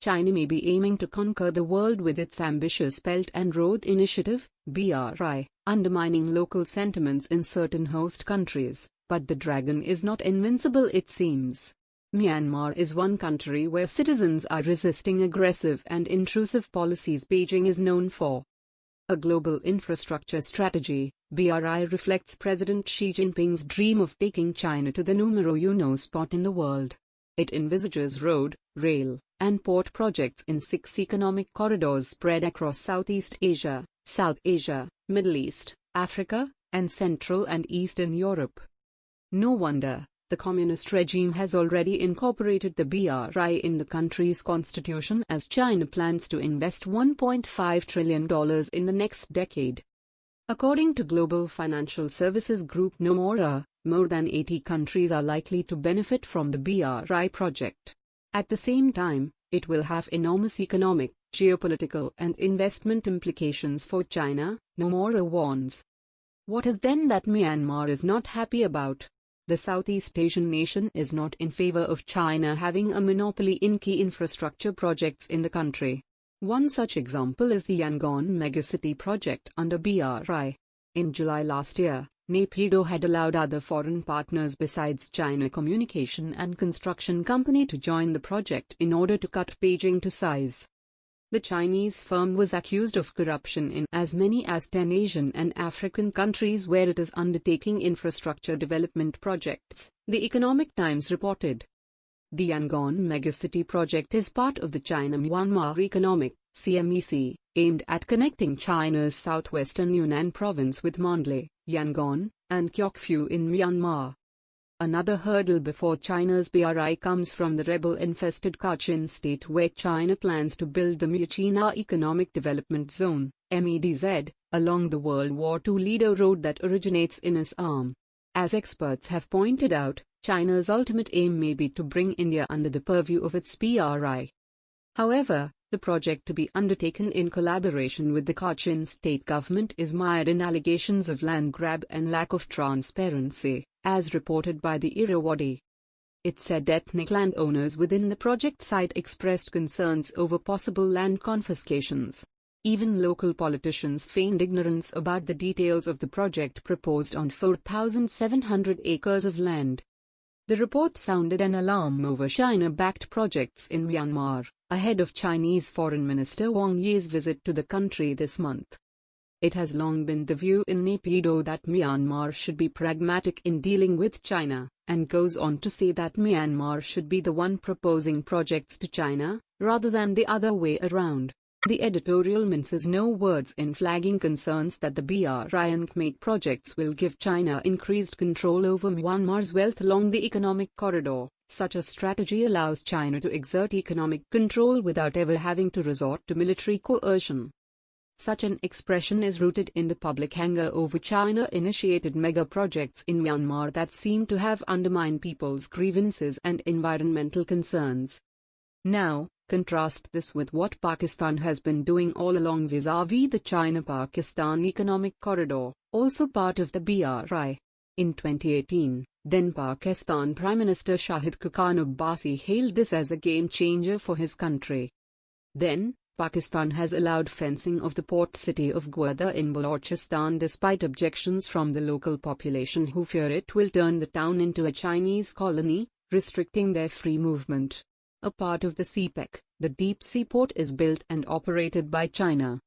China may be aiming to conquer the world with its ambitious Belt and Road Initiative, BRI, undermining local sentiments in certain host countries, but the dragon is not invincible, it seems. Myanmar is one country where citizens are resisting aggressive and intrusive policies Beijing is known for. A global infrastructure strategy, BRI reflects President Xi Jinping's dream of taking China to the numero uno spot in the world. It envisages road, rail, and port projects in 6 economic corridors spread across Southeast Asia, South Asia, Middle East, Africa, and Central and Eastern Europe. No wonder, the communist regime has already incorporated the BRI in the country's constitution as China plans to invest $1.5 trillion in the next decade. According to global financial services group Nomura, more than 80 countries are likely to benefit from the BRI project. At the same time, it will have enormous economic, geopolitical and investment implications for China, Nomura warns. What is then that Myanmar is not happy about? The Southeast Asian nation is not in favor of China having a monopoly in key infrastructure projects in the country. One such example is the Yangon Mega City Project under BRI. In July last year, Naypyidaw had allowed other foreign partners besides China Communication and Construction Company to join the project in order to cut Beijing to size. The Chinese firm was accused of corruption in as many as 10 Asian and African countries where it is undertaking infrastructure development projects, The Economic Times reported. The Yangon Mega City Project is part of the China-Myanmar Economic, CMEC, aimed at connecting China's southwestern Yunnan province with Mandalay, Yangon, and Kyaukphyu in Myanmar. Another hurdle before China's BRI comes from the rebel-infested Kachin state where China plans to build the China-Myanmar Economic Development Zone, MEDZ, along the World War II leader road that originates in Assam. As experts have pointed out, China's ultimate aim may be to bring India under the purview of its BRI. However, the project to be undertaken in collaboration with the Kachin state government is mired in allegations of land grab and lack of transparency, as reported by the Irrawaddy. It said ethnic landowners within the project site expressed concerns over possible land confiscations. Even local politicians feigned ignorance about the details of the project proposed on 4,700 acres of land. The report sounded an alarm over China-backed projects in Myanmar, ahead of Chinese Foreign Minister Wang Yi's visit to the country this month. It has long been the view in Naypyidaw that Myanmar should be pragmatic in dealing with China, and goes on to say that Myanmar should be the one proposing projects to China, rather than the other way around. The editorial minces no words in flagging concerns that the BRI and CMEC projects will give China increased control over Myanmar's wealth along the economic corridor. Such a strategy allows China to exert economic control without ever having to resort to military coercion. Such an expression is rooted in the public anger over China-initiated mega-projects in Myanmar that seem to have undermined people's grievances and environmental concerns. Now, contrast this with what Pakistan has been doing all along vis-à-vis the China-Pakistan Economic Corridor, also part of the BRI. In 2018, then Pakistan Prime Minister Shahid Khaqan Abbasi hailed this as a game-changer for his country. Then, Pakistan has allowed fencing of the port city of Gwadar in Balochistan despite objections from the local population who fear it will turn the town into a Chinese colony, restricting their free movement. A part of the CMEC, the deep sea port is built and operated by China.